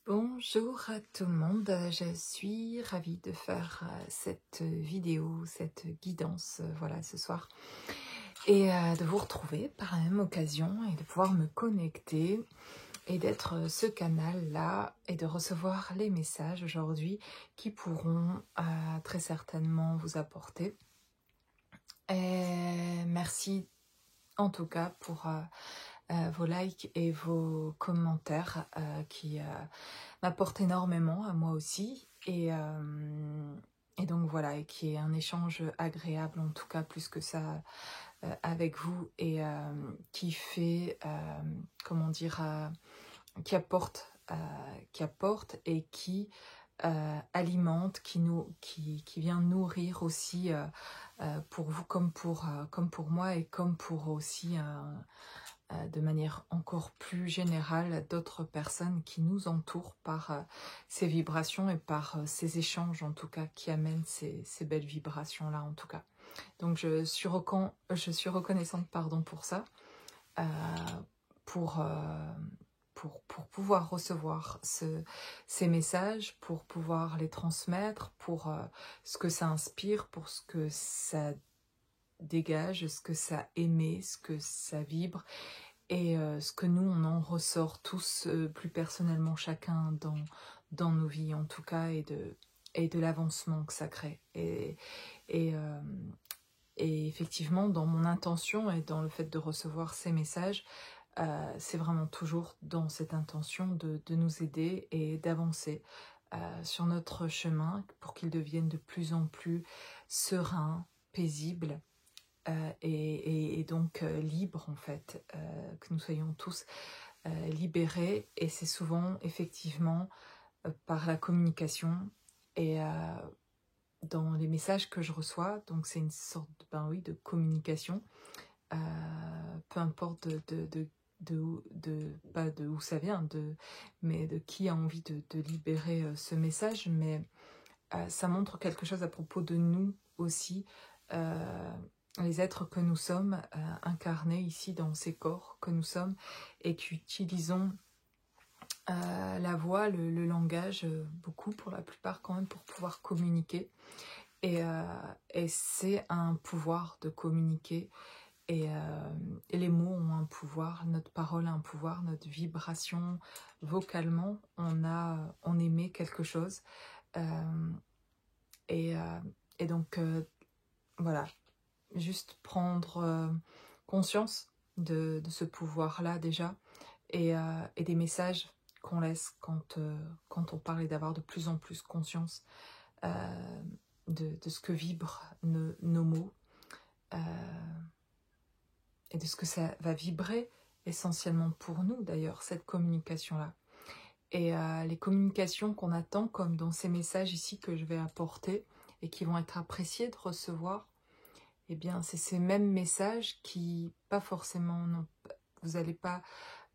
Bonjour à tout le monde, je suis ravie de faire cette vidéo, cette guidance, voilà, ce soir. Et de vous retrouver par la même occasion et de pouvoir me connecter et d'être ce canal-là et de recevoir les messages aujourd'hui qui pourront très certainement vous apporter. Et merci en tout cas pour vos likes et vos commentaires qui m'apportent énormément à moi aussi et donc voilà, et qui est un échange agréable en tout cas plus que ça avec vous et qui fait comment dire qui apporte et qui alimente, qui vient nourrir aussi pour vous comme pour moi et comme pour aussi de manière encore plus générale d'autres personnes qui nous entourent par ces vibrations et par ces échanges en tout cas qui amènent ces belles vibrations là en tout cas. Donc je suis reconnaissante pour ça, euh, pour pouvoir recevoir ces messages, pour pouvoir les transmettre, pour ce que ça inspire, pour ce que ça dégage, ce que ça émet, ce que ça vibre et ce que nous on en ressort tous plus personnellement chacun dans nos vies en tout cas et de l'avancement que ça crée et, euh, et effectivement dans mon intention et dans le fait de recevoir ces messages c'est vraiment toujours dans cette intention de nous aider et d'avancer sur notre chemin pour qu'il devienne de plus en plus serein, paisible et donc libre en fait, que nous soyons tous libérés. Et c'est souvent effectivement par la communication et dans les messages que je reçois, donc c'est une sorte de communication, peu importe pas de où ça vient, mais de qui a envie de libérer ce message, mais ça montre quelque chose à propos de nous aussi, les êtres que nous sommes, incarnés ici dans ces corps que nous sommes et qui utilisons la voix, le langage, beaucoup pour la plupart quand même pour pouvoir communiquer. Et c'est un pouvoir de communiquer et les mots ont un pouvoir, notre parole a un pouvoir, notre vibration vocalement, on émet quelque chose et donc voilà, juste prendre conscience de ce pouvoir-là déjà et des messages qu'on laisse quand on parle et d'avoir de plus en plus conscience de ce que vibrent nos mots et de ce que ça va vibrer essentiellement pour nous d'ailleurs, cette communication-là. Et les communications qu'on attend, comme dans ces messages ici que je vais apporter et qui vont être appréciés de recevoir, eh bien c'est ces mêmes messages qui, pas forcément, non, vous n'allez pas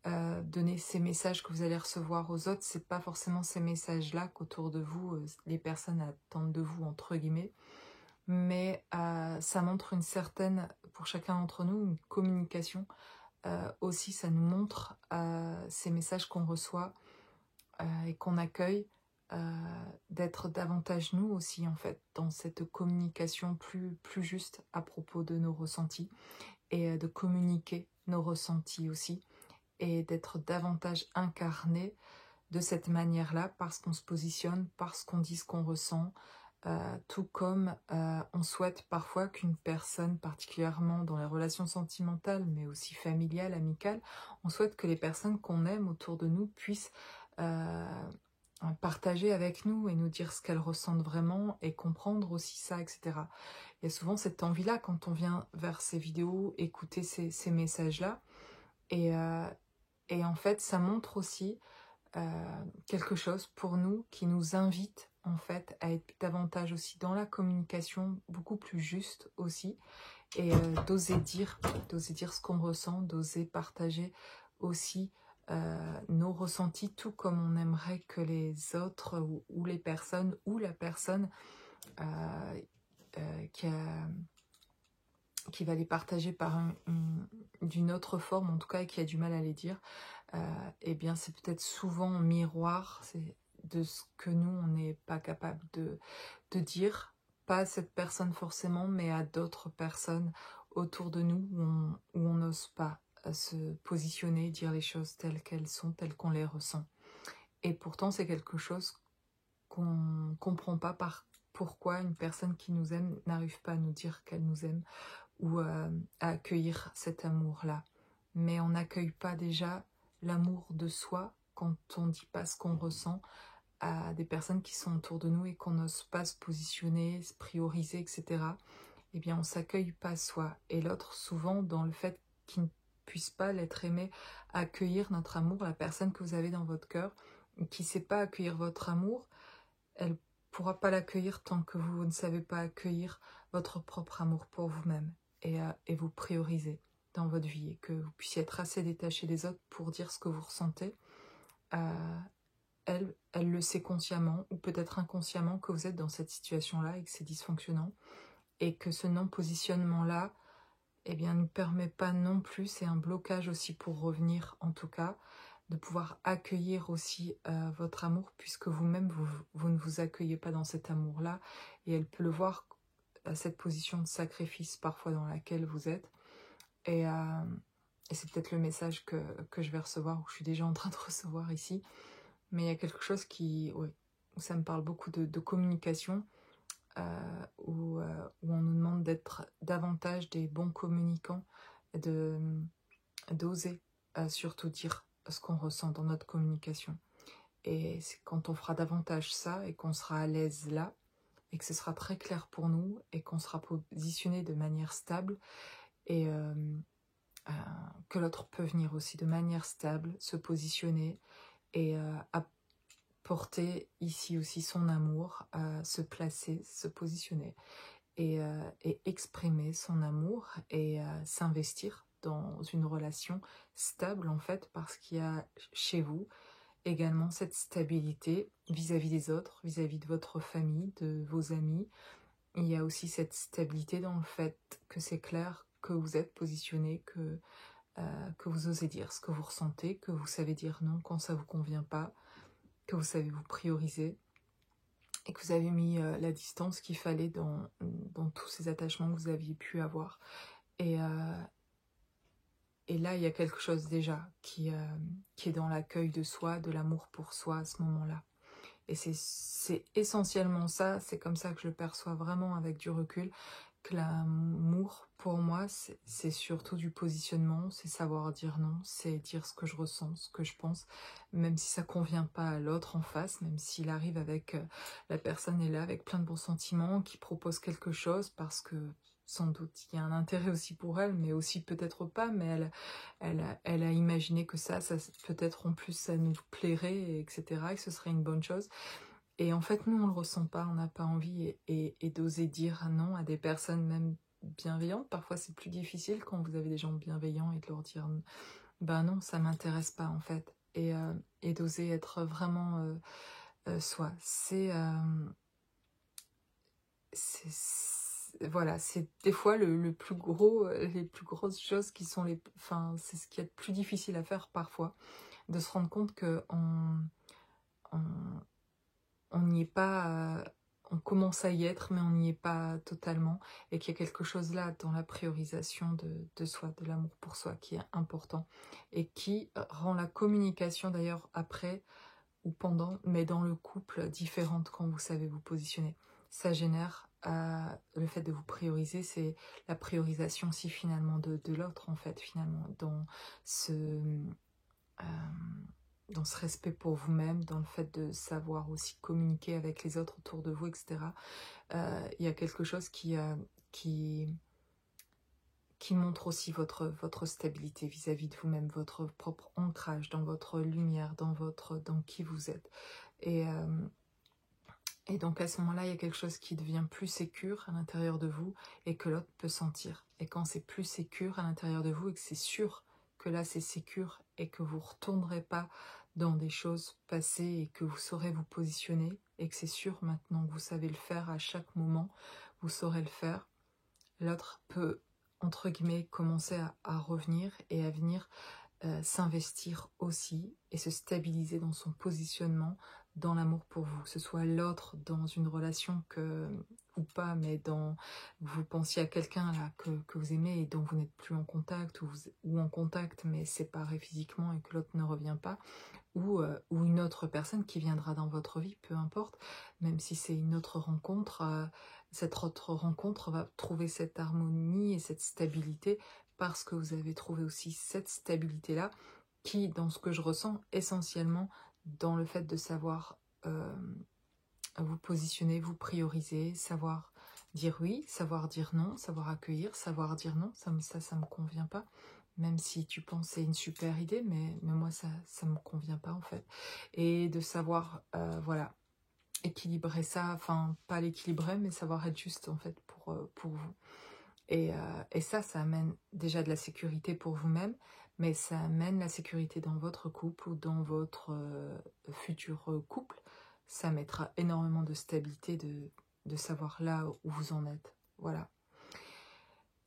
donner ces messages que vous allez recevoir aux autres, c'est pas forcément ces messages-là qu'autour de vous, les personnes attendent de vous, entre guillemets, mais ça montre une certaine, pour chacun d'entre nous, une communication. Aussi, ça nous montre ces messages qu'on reçoit et qu'on accueille, d'être davantage nous aussi, en fait, dans cette communication plus juste à propos de nos ressentis et de communiquer nos ressentis aussi et d'être davantage incarné de cette manière-là parce qu'on se positionne, parce qu'on dit ce qu'on ressent, tout comme on souhaite parfois qu'une personne, particulièrement dans les relations sentimentales, mais aussi familiales, amicales, on souhaite que les personnes qu'on aime autour de nous puissent partager avec nous et nous dire ce qu'elles ressentent vraiment et comprendre aussi ça, etc. Il y a souvent cette envie-là quand on vient vers ces vidéos, écouter ces messages-là. Et en fait, ça montre aussi quelque chose pour nous qui nous invite en fait à être davantage aussi dans la communication, beaucoup plus juste aussi, et d'oser dire ce qu'on ressent, d'oser partager aussi nos ressentis, tout comme on aimerait que les autres ou les personnes ou la personne qui a qui va les partager par d'une autre forme, en tout cas, et qui a du mal à les dire, eh bien, c'est peut-être souvent en miroir de ce que nous, on n'est pas capable de dire, pas à cette personne forcément, mais à d'autres personnes autour de nous où on n'ose pas se positionner, dire les choses telles qu'elles sont, telles qu'on les ressent. Et pourtant, c'est quelque chose qu'on ne comprend pas pourquoi une personne qui nous aime n'arrive pas à nous dire qu'elle nous aime ou à accueillir cet amour-là. Mais on n'accueille pas déjà l'amour de soi quand on ne dit pas ce qu'on ressent à des personnes qui sont autour de nous et qu'on n'ose pas se positionner, se prioriser, etc. Eh bien, on ne s'accueille pas soi. Et l'autre, souvent, dans le fait qu'il ne puisse pas l'être aimé, accueillir notre amour, la personne que vous avez dans votre cœur, qui ne sait pas accueillir votre amour, elle ne pourra pas l'accueillir tant que vous ne savez pas accueillir votre propre amour pour vous-même et vous prioriser dans votre vie et que vous puissiez être assez détaché des autres pour dire ce que vous ressentez. Elle le sait consciemment ou peut-être inconsciemment que vous êtes dans cette situation-là et que c'est dysfonctionnant et que ce non-positionnement-là, eh bien, ne permet pas non plus, c'est un blocage aussi pour revenir en tout cas, de pouvoir accueillir aussi votre amour puisque vous-même, vous ne vous accueillez pas dans cet amour-là et elle peut le voir à cette position de sacrifice parfois dans laquelle vous êtes et c'est peut-être le message que je vais recevoir ou que je suis déjà en train de recevoir ici, mais il y a quelque chose où ça me parle beaucoup de communication où on nous demande d'être davantage des bons communicants, d'oser surtout dire ce qu'on ressent dans notre communication. Et c'est quand on fera davantage ça et qu'on sera à l'aise là, et que ce sera très clair pour nous, et qu'on sera positionné de manière stable, et que l'autre peut venir aussi de manière stable, se positionner, et apporter ici aussi son amour, se placer, se positionner, et exprimer son amour, et s'investir dans une relation stable en fait, parce qu'il y a chez vous également cette stabilité vis-à-vis des autres, vis-à-vis de votre famille, de vos amis. Il y a aussi cette stabilité dans le fait que c'est clair que vous êtes positionné, que vous osez dire ce que vous ressentez, que vous savez dire non quand ça ne vous convient pas, que vous savez vous prioriser, et que vous avez mis la distance qu'il fallait dans tous ces attachements que vous aviez pu avoir. Et là, il y a quelque chose déjà qui est dans l'accueil de soi, de l'amour pour soi à ce moment-là. Et c'est essentiellement ça, c'est comme ça que je le perçois vraiment avec du recul, que l'amour, pour moi, c'est surtout du positionnement, c'est savoir dire non, c'est dire ce que je ressens, ce que je pense, même si ça convient pas à l'autre en face, même s'il arrive avec, la personne est là avec plein de bons sentiments, qui propose quelque chose parce que sans doute il y a un intérêt aussi pour elle, mais aussi peut-être pas, mais elle a imaginé que ça peut-être en plus ça nous plairait, etc., et que ce serait une bonne chose. Et en fait, nous, on le ressent pas, on n'a pas envie, et d'oser dire non à des personnes même bienveillantes. Parfois, c'est plus difficile quand vous avez des gens bienveillants et de leur dire bah non, ça m'intéresse pas en fait. Et d'oser être vraiment soi. Voilà, c'est des fois le plus gros, les plus grosses choses qui sont enfin, c'est ce qui est le plus difficile à faire parfois, de se rendre compte que on n'y est pas, on commence à y être, mais on n'y est pas totalement, et qu'il y a quelque chose là dans la priorisation de soi, de l'amour pour soi, qui est important, et qui rend la communication d'ailleurs après ou pendant, mais dans le couple, différente quand vous savez vous positionner. Ça génère le fait de vous prioriser, c'est la priorisation aussi finalement de l'autre en fait, finalement, ce... Euh, dans ce respect pour vous-même, dans le fait de savoir aussi communiquer avec les autres autour de vous, etc. Il y a quelque chose qui montre aussi votre stabilité vis-à-vis de vous-même, votre propre ancrage dans votre lumière, dans qui vous êtes. Et donc à ce moment-là, il y a quelque chose qui devient plus sécure à l'intérieur de vous et que l'autre peut sentir. Et quand c'est plus sécure à l'intérieur de vous et que c'est sûr que là c'est sécure et que vous ne retournerez pas dans des choses passées et que vous saurez vous positionner et que c'est sûr maintenant que vous savez le faire à chaque moment, vous saurez le faire, l'autre peut entre guillemets, commencer à revenir et à venir s'investir aussi et se stabiliser dans son positionnement, dans l'amour pour vous, que ce soit l'autre dans une relation ou pas, mais vous pensiez à quelqu'un là que vous aimez et dont vous n'êtes plus en contact, ou en contact mais séparé physiquement et que l'autre ne revient pas, ou une autre personne qui viendra dans votre vie, peu importe, même si c'est une autre rencontre, cette autre rencontre va trouver cette harmonie et cette stabilité parce que vous avez trouvé aussi cette stabilité-là qui, dans ce que je ressens, essentiellement dans le fait de savoir vous positionner, vous prioriser, savoir dire oui, savoir dire non, savoir accueillir, savoir dire non, ça me convient pas. Même si tu penses que c'est une super idée, mais moi, ça me convient pas, en fait. Et de savoir, voilà, équilibrer ça, enfin, pas l'équilibrer, mais savoir être juste, en fait, pour vous. Et ça amène déjà de la sécurité pour vous-même, mais ça amène la sécurité dans votre couple ou dans votre futur couple. Ça mettra énormément de stabilité de savoir là où vous en êtes. Voilà.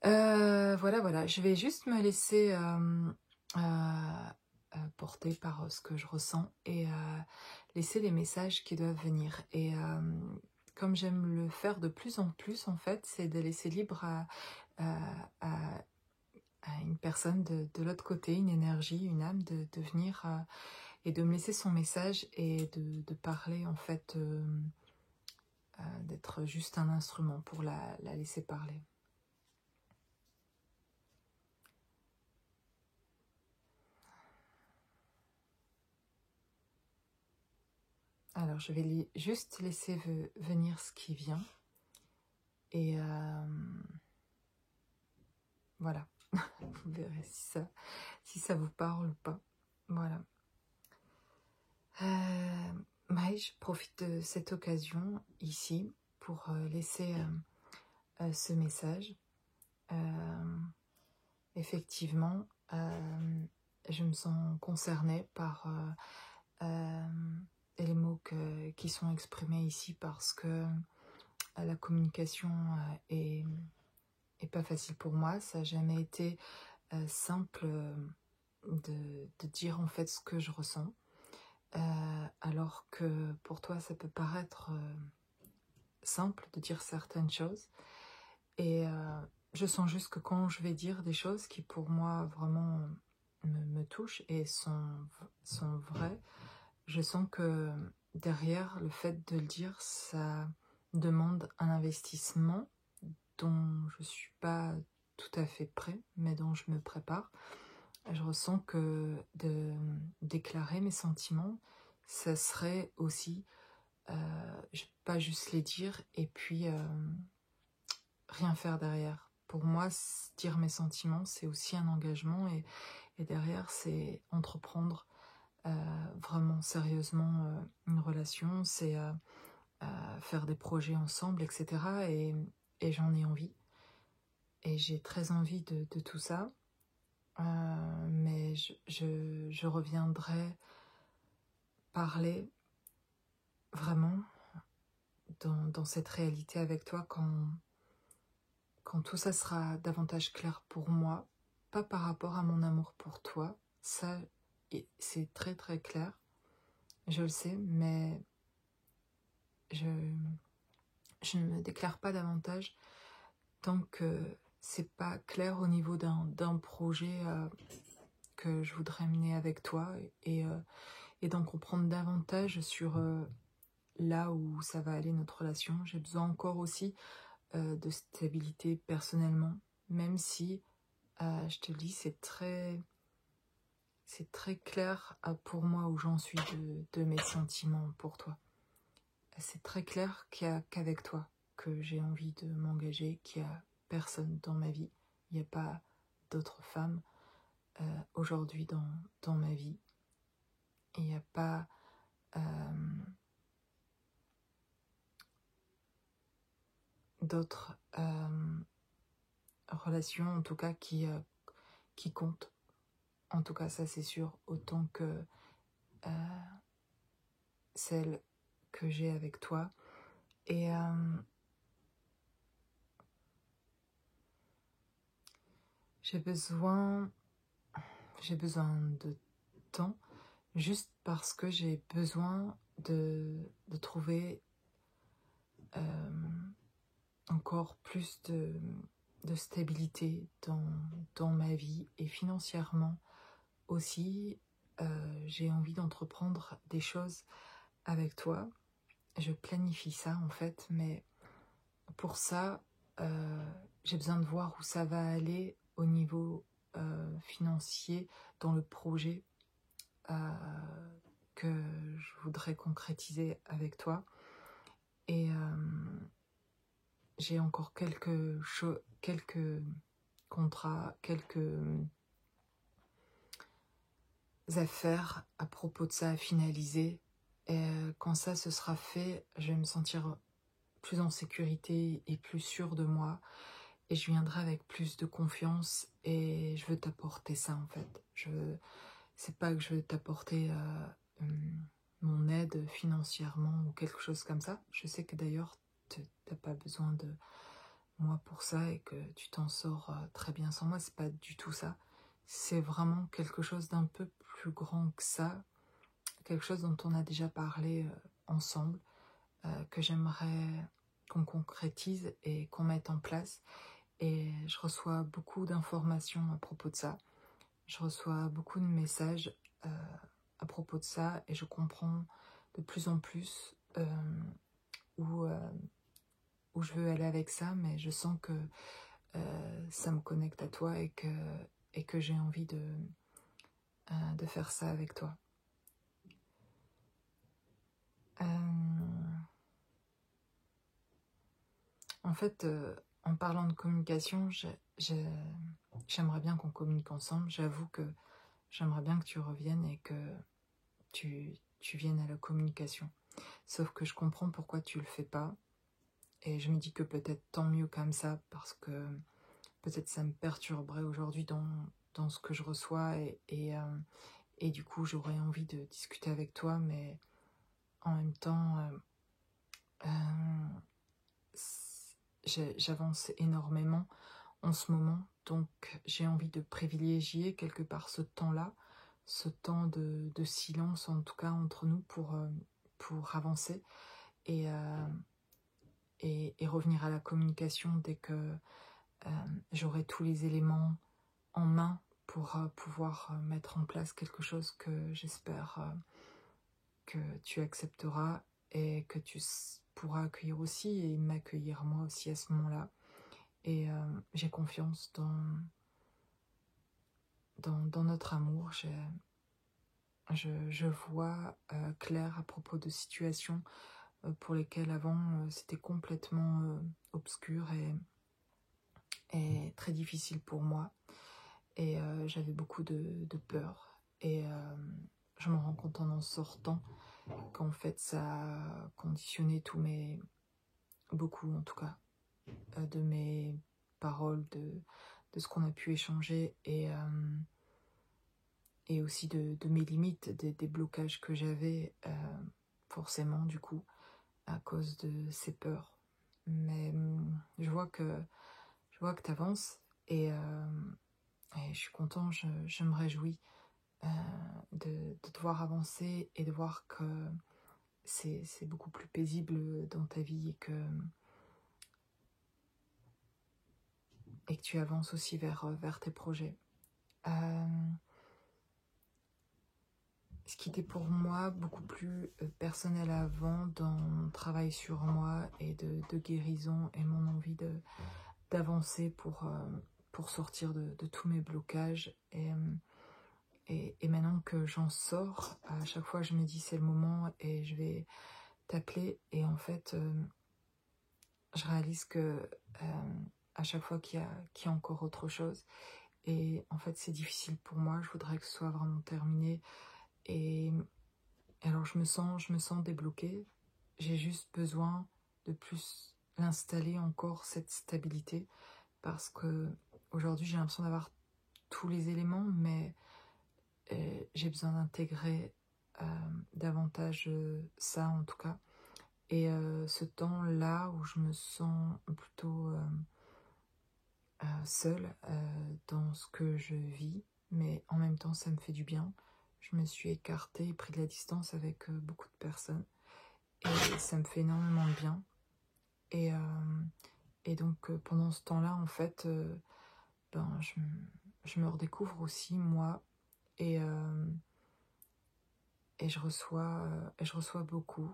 Voilà. Je vais juste me laisser porter par ce que je ressens et laisser les messages qui doivent venir. Et comme j'aime le faire de plus en plus, en fait, c'est de laisser libre à une personne de l'autre côté, une énergie, une âme, de venir et de me laisser son message et de parler, en fait, d'être juste un instrument pour la laisser parler. Alors, je vais juste laisser venir ce qui vient. Et voilà. Vous verrez si ça vous parle ou pas. Voilà. Je profite de cette occasion ici pour laisser ce message. Effectivement, je me sens concernée par les mots qui sont exprimés ici parce que la communication est pas facile pour moi. Ça n'a jamais été simple de dire en fait ce que je ressens. Alors que pour toi, ça peut paraître simple de dire certaines choses. Et je sens juste que quand je vais dire des choses qui pour moi vraiment me touchent et sont vraies, je sens que derrière le fait de le dire, ça demande un investissement dont je ne suis pas tout à fait prêt, mais dont je me prépare. Je ressens que de déclarer mes sentiments, ça serait aussi pas juste les dire et puis rien faire derrière. Pour moi, dire mes sentiments, c'est aussi un engagement et derrière, c'est entreprendre vraiment sérieusement une relation, c'est faire des projets ensemble, etc. Et j'en ai envie. Et j'ai très envie de tout ça. Mais je reviendrai parler vraiment dans cette réalité avec toi quand tout ça sera davantage clair pour moi, pas par rapport à mon amour pour toi, ça c'est très très clair, je le sais, mais je ne me déclare pas davantage tant que c'est pas clair au niveau d'un projet que je voudrais mener avec toi et d'en comprendre davantage sur là où ça va aller notre relation. J'ai besoin encore aussi de stabilité personnellement, même si je te le dis, c'est très clair pour moi où j'en suis de mes sentiments pour toi. C'est très clair qu'avec toi que j'ai envie de m'engager, qu'il n'y a personne dans ma vie, il n'y a pas d'autres femmes aujourd'hui dans ma vie, il n'y a pas d'autres relations en tout cas qui comptent. En tout cas, ça c'est sûr, autant que celle que j'ai avec toi. Et J'ai besoin, j'ai besoin de temps, juste parce que j'ai besoin de trouver encore plus de stabilité dans ma vie et financièrement aussi. J'ai envie d'entreprendre des choses avec toi. Je planifie ça en fait, mais pour ça, j'ai besoin de voir où ça va aller au niveau financier dans le projet que je voudrais concrétiser avec toi. Et j'ai encore quelques contrats, quelques affaires à propos de ça à finaliser. Et quand ça se sera fait, je vais me sentir plus en sécurité et plus sûre de moi. Et je viendrai avec plus de confiance et je veux t'apporter ça en fait. C'est pas que je veux t'apporter mon aide financièrement ou quelque chose comme ça. Je sais que d'ailleurs t'as pas besoin de moi pour ça et que tu t'en sors très bien sans moi. C'est pas du tout ça. C'est vraiment quelque chose d'un peu plus grand que ça. Quelque chose dont on a déjà parlé ensemble, que j'aimerais qu'on concrétise et qu'on mette en place. Et je reçois beaucoup d'informations à propos de ça. Je reçois beaucoup de messages à propos de ça et je comprends de plus en plus où je veux aller avec ça, mais je sens que ça me connecte à toi et que j'ai envie de faire ça avec toi. En fait, en parlant de communication, j'aimerais bien qu'on communique ensemble. J'avoue que j'aimerais bien que tu reviennes et que tu viennes à la communication. Sauf que je comprends pourquoi tu le fais pas. Et je me dis que peut-être tant mieux comme ça, parce que peut-être ça me perturberait aujourd'hui dans ce que je reçois. Et du coup, j'aurais envie de discuter avec toi, mais en même temps, j'avance énormément en ce moment. Donc, j'ai envie de privilégier quelque part ce temps-là, ce temps de silence, en tout cas entre nous, pour avancer et revenir à la communication dès que j'aurai tous les éléments en main pour pouvoir mettre en place quelque chose que j'espère que tu accepteras et que tu pourras accueillir aussi et m'accueillir moi aussi à ce moment-là. Et j'ai confiance dans notre amour. Je vois clair à propos de situations pour lesquelles avant c'était complètement obscur et très difficile pour moi. Et j'avais beaucoup de peur. Et je me rends compte en sortant qu'en fait ça a conditionné beaucoup en tout cas, de mes paroles, de ce qu'on a pu échanger et aussi de mes limites, des blocages que j'avais forcément du coup à cause de ces peurs. Mais je vois que tu avances et je suis content, je me réjouis de te voir avancer et de voir que c'est beaucoup plus paisible dans ta vie et que tu avances aussi vers tes projets. Ce qui était pour moi beaucoup plus personnel avant dans mon travail sur moi et de guérison et mon envie d'avancer pour sortir de tous mes blocages. Et maintenant que j'en sors, à chaque fois je me dis c'est le moment et je vais t'appeler. Et en fait, je réalise que à chaque fois qu'il y a encore autre chose. Et en fait c'est difficile pour moi, je voudrais que ce soit vraiment terminé. Et alors je me sens débloquée. J'ai juste besoin de plus l'installer encore, cette stabilité. Parce que aujourd'hui j'ai l'impression d'avoir tous les éléments, mais j'ai besoin d'intégrer davantage ça en tout cas. Et ce temps-là où je me sens plutôt seule dans ce que je vis, mais en même temps ça me fait du bien. Je me suis écartée et pris de la distance avec beaucoup de personnes et ça me fait énormément de bien. Et donc pendant ce temps-là, en fait, je me redécouvre aussi moi et, et je reçois beaucoup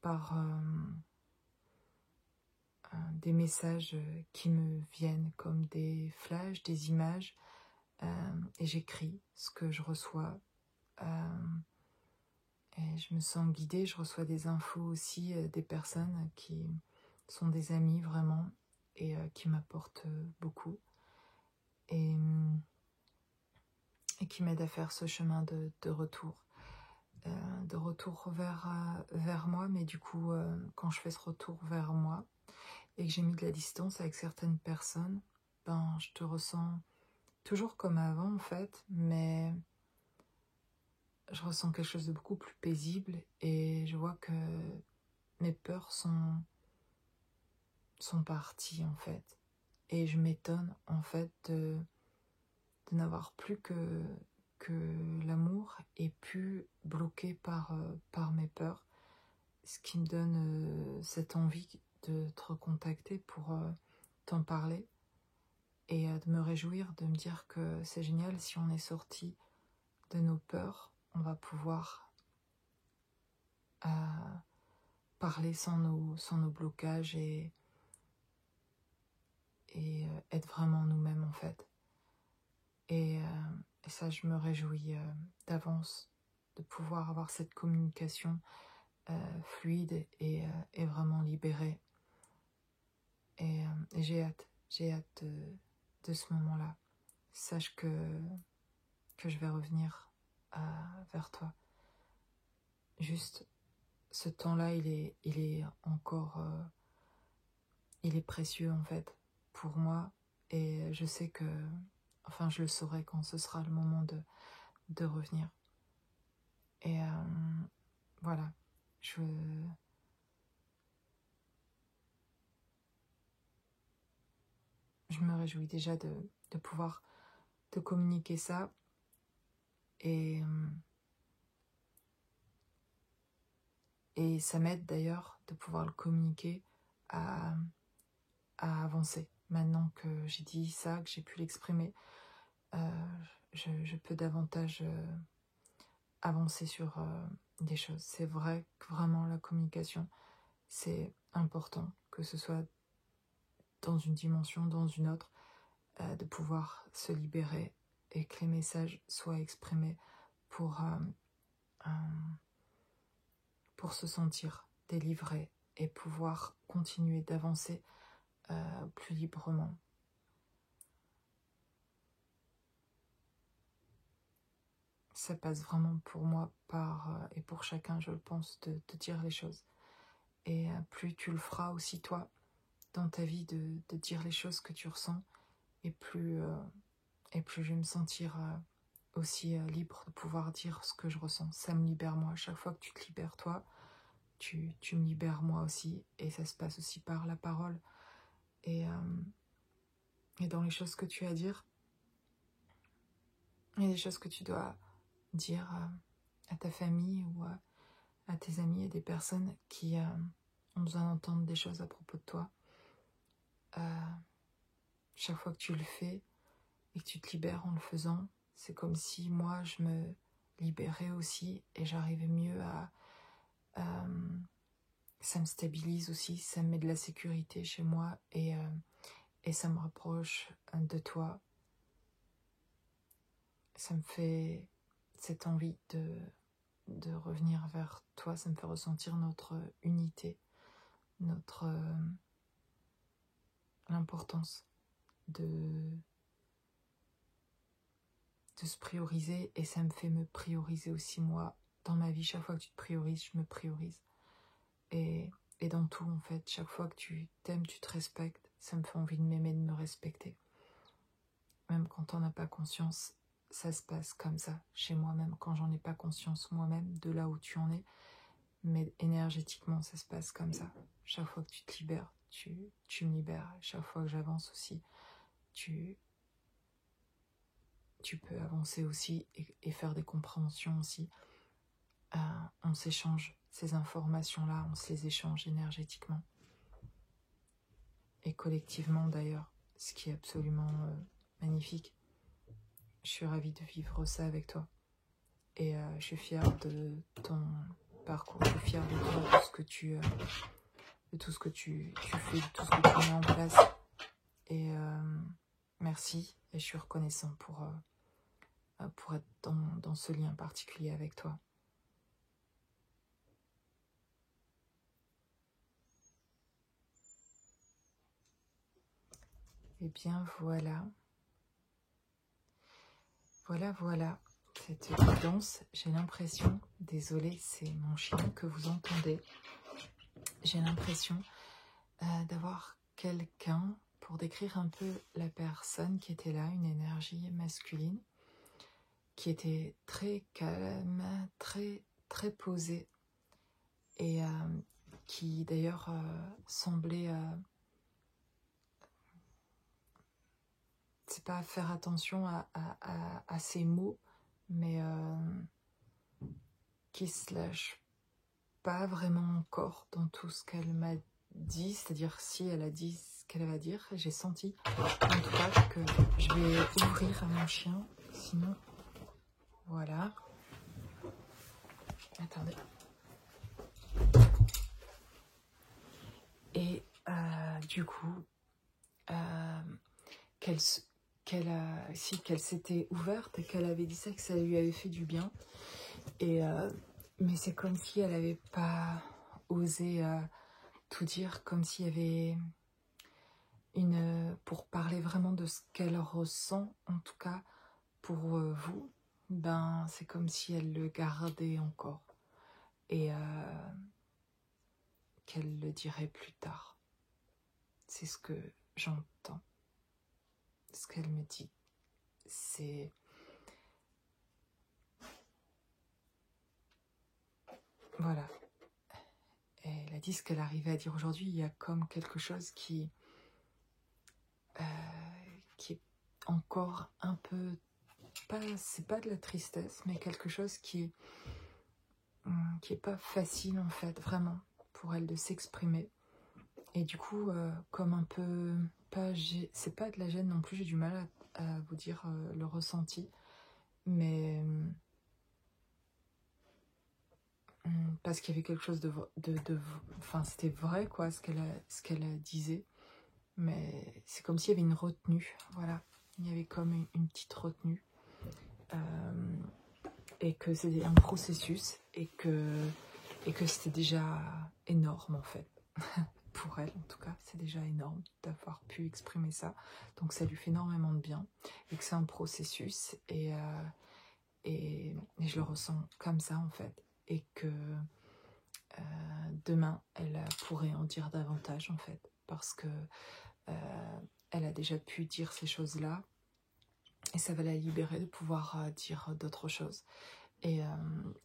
par des messages qui me viennent comme des flashs, des images, et j'écris ce que je reçois. Et je me sens guidée, je reçois des infos aussi des personnes qui sont des amis vraiment et qui m'apportent beaucoup et, et qui m'aident à faire ce chemin de retour. De retour vers moi, mais du coup, quand je fais ce retour vers moi et que j'ai mis de la distance avec certaines personnes, je te ressens toujours comme avant en fait, mais je ressens quelque chose de beaucoup plus paisible et je vois que mes peurs sont parties en fait. Et je m'étonne en fait de n'avoir plus que l'amour et plus bloqué par mes peurs. Ce qui me donne cette envie de te recontacter pour t'en parler et de me réjouir, de me dire que c'est génial, si on est sorti de nos peurs, on va pouvoir parler sans nos blocages et être vraiment nous-mêmes en fait. Et ça, je me réjouis d'avance de pouvoir avoir cette communication fluide et vraiment libérée. Et j'ai hâte de ce moment-là. Sache que je vais revenir vers toi. Juste, ce temps-là, il est encore... il est précieux en fait pour moi. Et je sais que... Enfin, je le saurai quand ce sera le moment de revenir. Et voilà. Je me réjouis déjà de pouvoir te communiquer ça. Et ça m'aide d'ailleurs de pouvoir le communiquer à avancer. Maintenant que j'ai dit ça, que j'ai pu l'exprimer, je peux davantage avancer sur des choses. C'est vrai que vraiment la communication, c'est important, que ce soit dans une dimension, dans une autre, de pouvoir se libérer et que les messages soient exprimés pour se sentir délivré et pouvoir continuer d'avancer plus librement. Ça passe vraiment pour moi par, et pour chacun, je le pense, de dire les choses. Et plus tu le feras aussi toi, dans ta vie, de dire les choses que tu ressens, et plus je vais me sentir aussi libre de pouvoir dire ce que je ressens. Ça me libère moi. Chaque fois que tu te libères toi, tu me libères moi aussi. Et ça se passe aussi par la parole. Et dans les choses que tu as à dire, il y a des choses que tu dois dire à ta famille ou à tes amis et des personnes qui ont besoin d'entendre des choses à propos de toi. Chaque fois que tu le fais et que tu te libères en le faisant, c'est comme si moi je me libérais aussi et j'arrivais mieux à... ça me stabilise aussi, ça me met de la sécurité chez moi et ça me rapproche de toi. Ça me fait cette envie de revenir vers toi, ça me fait ressentir notre unité, notre l'importance de se prioriser, et ça me fait me prioriser aussi moi dans ma vie. Chaque fois que tu te priorises, je me priorise, et dans tout en fait, chaque fois que tu t'aimes, tu te respectes, ça me fait envie de m'aimer, de me respecter, même quand on n'a pas conscience. Ça se passe comme ça chez moi, même quand j'en ai pas conscience moi-même de là où tu en es, mais énergétiquement ça se passe comme ça. Chaque fois que tu te libères, tu me libères. Chaque fois que j'avance aussi, tu peux avancer aussi et faire des compréhensions aussi. On s'échange ces informations-là, on se les échange énergétiquement. Et collectivement d'ailleurs, ce qui est absolument magnifique. Je suis ravie de vivre ça avec toi. Et je suis fière de ton parcours, je suis fière de toi, de ce que tu fais, de tout ce que tu mets en place. Et merci, et je suis reconnaissant pour être dans ce lien particulier avec toi. Et bien voilà. Voilà. Cette guidance, j'ai l'impression, désolée, c'est mon chien que vous entendez, j'ai l'impression d'avoir quelqu'un, pour décrire un peu la personne qui était là, une énergie masculine, qui était très calme, très posée, et qui d'ailleurs semblait, c'est pas faire attention à ses mots, mais qui se lâche pas vraiment encore dans tout ce qu'elle m'a dit, c'est-à-dire si elle a dit ce qu'elle va dire, j'ai senti en tout cas que je vais ouvrir à mon chien, sinon voilà. Attendez. Et du coup, qu'elle s'était ouverte et qu'elle avait dit ça, que ça lui avait fait du bien. Et mais c'est comme si elle n'avait pas osé tout dire, comme s'il y avait pour parler vraiment de ce qu'elle ressent, en tout cas pour vous, ben c'est comme si elle le gardait encore et qu'elle le dirait plus tard. C'est ce que j'entends, ce qu'elle me dit. C'est voilà. Elle a dit ce qu'elle arrivait à dire aujourd'hui. Il y a comme quelque chose qui est encore un peu, c'est pas de la tristesse, mais quelque chose qui est pas facile en fait, vraiment, pour elle de s'exprimer. Et du coup, comme un peu, c'est pas de la gêne non plus, j'ai du mal à vous dire le ressenti, mais parce qu'il y avait quelque chose enfin c'était vrai quoi, ce qu'elle disait, mais c'est comme s'il y avait une retenue, voilà, il y avait comme une petite retenue, et que c'était un processus, et que c'était déjà énorme en fait. Pour elle en tout cas, c'est déjà énorme d'avoir pu exprimer ça, donc ça lui fait énormément de bien, et que c'est un processus, et je le ressens comme ça en fait, et que demain elle pourrait en dire davantage en fait, parce que elle a déjà pu dire ces choses là, et ça va la libérer de pouvoir dire d'autres choses, et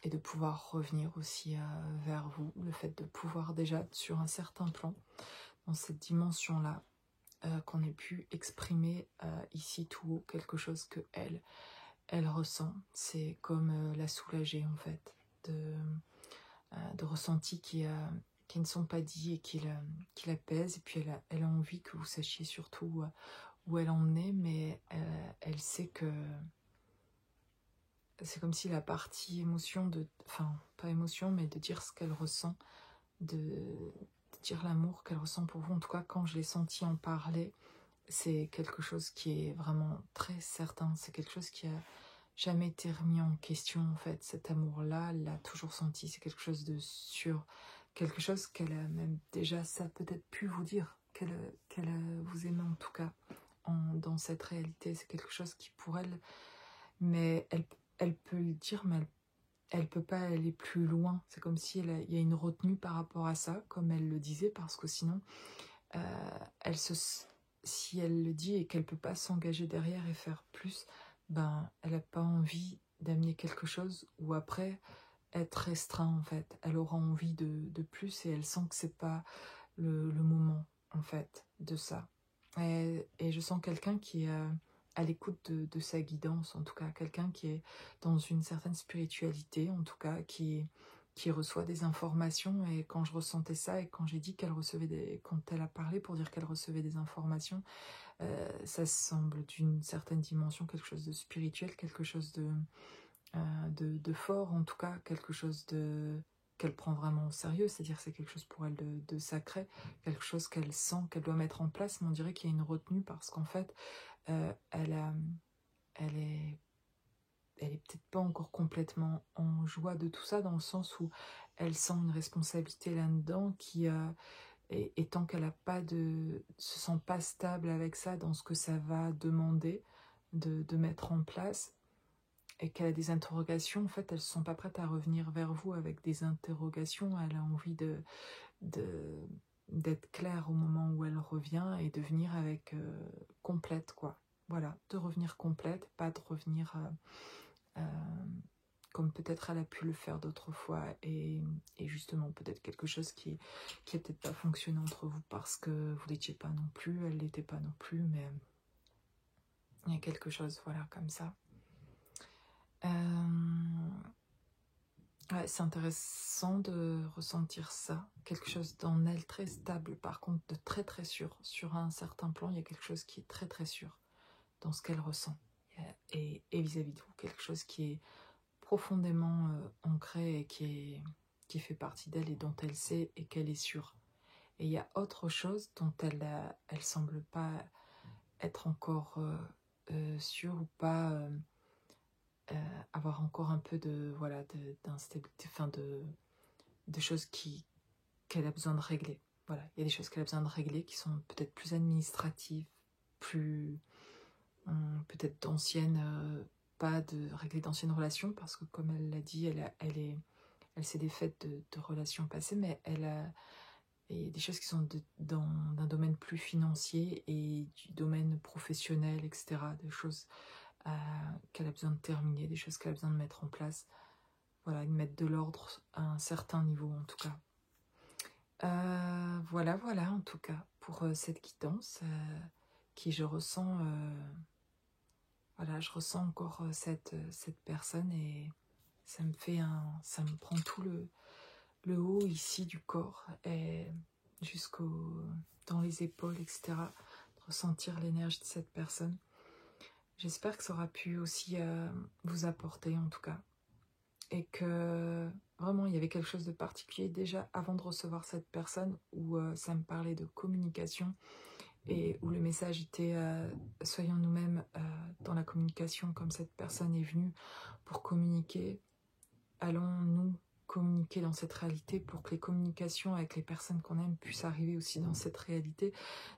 de pouvoir revenir aussi vers vous, le fait de pouvoir déjà sur un certain plan, dans cette dimension là, qu'on ait pu exprimer ici tout haut quelque chose que elle ressent, c'est comme la soulager en fait, de ressentis qui ne sont pas dits et qui l'apaisent, et puis elle a envie que vous sachiez surtout où elle en est, mais elle sait que c'est comme si la partie émotion, enfin pas émotion, mais de dire ce qu'elle ressent, de dire l'amour qu'elle ressent pour vous, en tout cas quand je l'ai senti en parler, c'est quelque chose qui est vraiment très certain, c'est quelque chose qui a jamais été remis en question en fait, cet amour-là, elle l'a toujours senti, c'est quelque chose de sûr, quelque chose qu'elle a même déjà, ça peut-être pu vous dire, qu'elle vous aimait en tout cas, dans cette réalité, c'est quelque chose qui pour elle, mais elle peut le dire, mais elle peut pas aller plus loin, c'est comme si il y a une retenue par rapport à ça, comme elle le disait, parce que sinon, si elle le dit et qu'elle peut pas s'engager derrière et faire plus, ben elle n'a pas envie d'amener quelque chose ou après être restreint en fait. Elle aura envie de plus, et elle sent que c'est pas le moment en fait, de ça. Et je sens quelqu'un qui est à l'écoute de sa guidance, en tout cas, quelqu'un qui est dans une certaine spiritualité, en tout cas, qui reçoit des informations. Et quand je ressentais ça, et quand j'ai dit qu'elle recevait quand elle a parlé pour dire qu'elle recevait des informations, ça semble d'une certaine dimension, quelque chose de spirituel, quelque chose de fort, en tout cas, quelque chose qu'elle prend vraiment au sérieux, c'est-à-dire c'est quelque chose pour elle de sacré, quelque chose qu'elle sent, qu'elle doit mettre en place, mais on dirait qu'il y a une retenue parce qu'en fait, elle est, elle est peut-être pas encore complètement en joie de tout ça, dans le sens où elle sent une responsabilité là-dedans qui, et tant qu'elle se sent pas stable avec ça, dans ce que ça va demander de mettre en place, et qu'elle a des interrogations, en fait, elles ne sont pas prêtes à revenir vers vous avec des interrogations. Elle a envie d'être claire au moment où elle revient et de venir avec complète, quoi. Voilà, de revenir complète, pas de revenir comme peut-être elle a pu le faire d'autres fois, et justement peut-être quelque chose qui a peut-être pas fonctionné entre vous parce que vous l'étiez pas non plus, elle l'était pas non plus, mais il y a quelque chose, voilà, comme ça. Ouais, c'est intéressant de ressentir ça, quelque chose dans elle très stable, par contre de très très sûr, sur un certain plan, il y a quelque chose qui est très très sûr dans ce qu'elle ressent, et vis-à-vis de vous, quelque chose qui est profondément ancré et qui fait partie d'elle et dont elle sait et qu'elle est sûre. Et il y a autre chose dont elle semble pas être encore sûre, ou pas avoir encore un peu d'instabilité, enfin de choses qu'elle a besoin de régler. Voilà, il y a des choses qu'elle a besoin de régler qui sont peut-être plus administratives, plus peut-être d'anciennes, pas de régler d'anciennes relations, parce que comme elle l'a dit, elle s'est défaite de relations passées, mais il y a des choses qui sont d'un domaine plus financier et du domaine professionnel, etc. Des choses qu'elle a besoin de terminer, des choses qu'elle a besoin de mettre en place. Voilà, de mettre de l'ordre à un certain niveau, en tout cas. Voilà, en tout cas, pour cette guidance qui, je ressens, voilà, je ressens encore cette personne, et ça me prend tout le haut ici du corps, et dans les épaules, etc. De ressentir l'énergie de cette personne. J'espère que ça aura pu aussi vous apporter, en tout cas. Et que vraiment, il y avait quelque chose de particulier déjà avant de recevoir cette personne, où ça me parlait de communication, et où le message était soyons nous-mêmes dans la communication, comme cette personne est venue pour communiquer. Allons-nous communiquer dans cette réalité pour que les communications avec les personnes qu'on aime puissent arriver aussi dans cette réalité,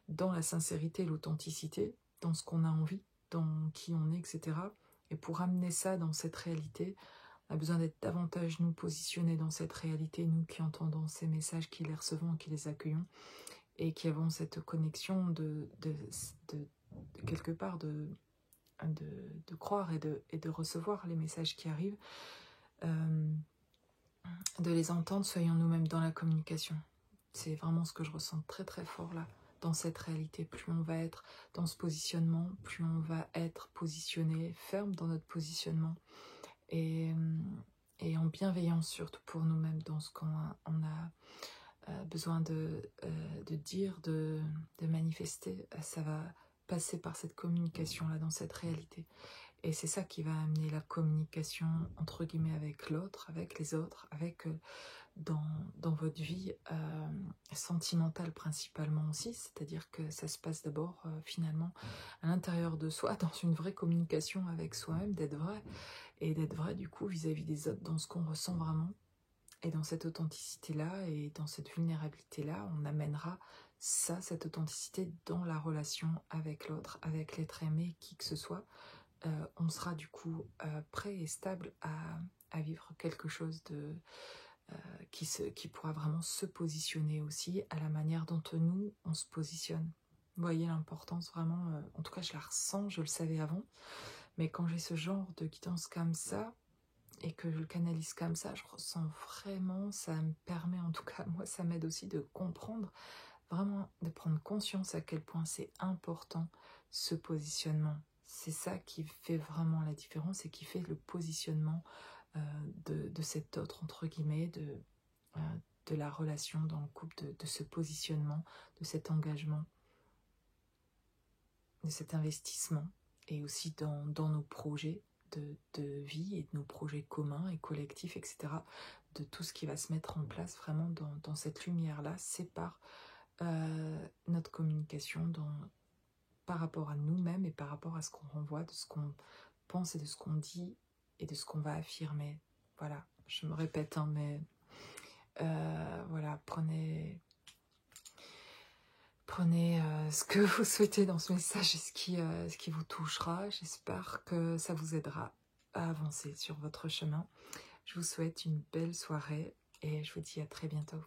dans la sincérité et l'authenticité, dans ce qu'on a envie, dans qui on est, etc. Et pour amener ça dans cette réalité, on a besoin d'être davantage nous positionnés dans cette réalité, nous qui entendons ces messages, qui les recevons, qui les accueillons, et qui avons cette connexion de quelque part de croire et de recevoir les messages qui arrivent, de les entendre. Soyons nous-mêmes dans la communication. C'est vraiment ce que je ressens très très fort là, dans cette réalité. Plus on va être dans ce positionnement, plus on va être positionné, ferme dans notre positionnement, et en bienveillance surtout pour nous-mêmes, dans ce qu'on a besoin de dire, de manifester. Ça va passer par cette communication-là, dans cette réalité. Et c'est ça qui va amener la communication, entre guillemets, avec l'autre, avec les autres, avec dans votre vie sentimentale principalement aussi. C'est-à-dire que ça se passe d'abord, finalement, à l'intérieur de soi, dans une vraie communication avec soi-même, d'être vrai. Et d'être vrai, du coup, vis-à-vis des autres, dans ce qu'on ressent vraiment. Et dans cette authenticité-là, et dans cette vulnérabilité-là, on amènera ça, cette authenticité, dans la relation avec l'autre, avec l'être aimé, qui que ce soit. On sera du coup prêt et stable à vivre quelque chose qui pourra vraiment se positionner aussi à la manière dont nous, on se positionne. Vous voyez l'importance vraiment, en tout cas je la ressens, je le savais avant, mais quand j'ai ce genre de guidance comme ça, et que je le canalise comme ça, je ressens vraiment, ça me permet, en tout cas, moi, ça m'aide aussi de comprendre vraiment de prendre conscience à quel point c'est important ce positionnement. C'est ça qui fait vraiment la différence et qui fait le positionnement de cet autre, entre guillemets, de la relation dans le couple, de ce positionnement, de cet engagement, de cet investissement, et aussi dans nos projets de vie et de nos projets communs et collectifs, etc. De tout ce qui va se mettre en place vraiment dans cette lumière-là, c'est par notre communication par rapport à nous-mêmes et par rapport à ce qu'on renvoie, de ce qu'on pense et de ce qu'on dit et de ce qu'on va affirmer. Voilà, je me répète, hein, mais voilà, prenez ce que vous souhaitez dans ce message et ce qui vous touchera. J'espère que ça vous aidera à avancer sur votre chemin. Je vous souhaite une belle soirée et je vous dis à très bientôt.